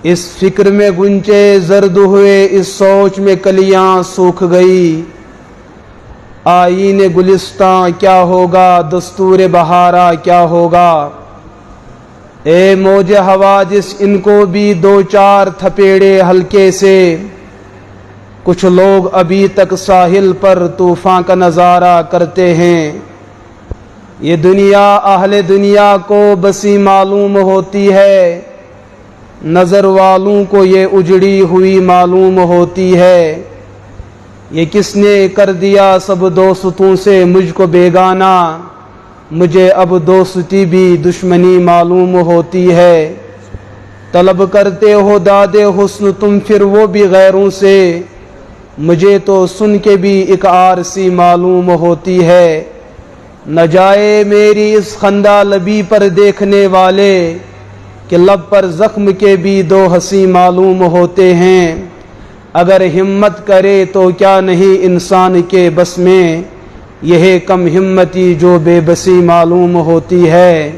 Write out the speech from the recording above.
اس فکر میں گنچے زرد ہوئے، اس سوچ میں کلیاں سوکھ گئی۔ آئین گلستاں کیا ہوگا، دستور بہارا کیا ہوگا؟ اے موج حوادث ان کو بھی دو چار تھپیڑے ہلکے سے۔ کچھ لوگ ابھی تک ساحل پر طوفان کا نظارہ کرتے ہیں۔ یہ دنیا اہل دنیا کو بسی معلوم ہوتی ہے، نظر والوں کو یہ اجڑی ہوئی معلوم ہوتی ہے۔ یہ کس نے کر دیا سب دوستوں سے مجھ کو بیگانہ، مجھے اب دوستی بھی دشمنی معلوم ہوتی ہے۔ طلب کرتے ہو داد حسن تم پھر وہ بھی غیروں سے، مجھے تو سن کے بھی ایک عارضی معلوم ہوتی ہے۔ نہ جائے میری اس خندہ لبی پر دیکھنے والے، کہ لب پر زخم کے بھی دو ہنسی معلوم ہوتے ہیں۔ اگر ہمت کرے تو کیا نہیں انسان کے بس میں، یہ کم ہمتی جو بے بسی معلوم ہوتی ہے۔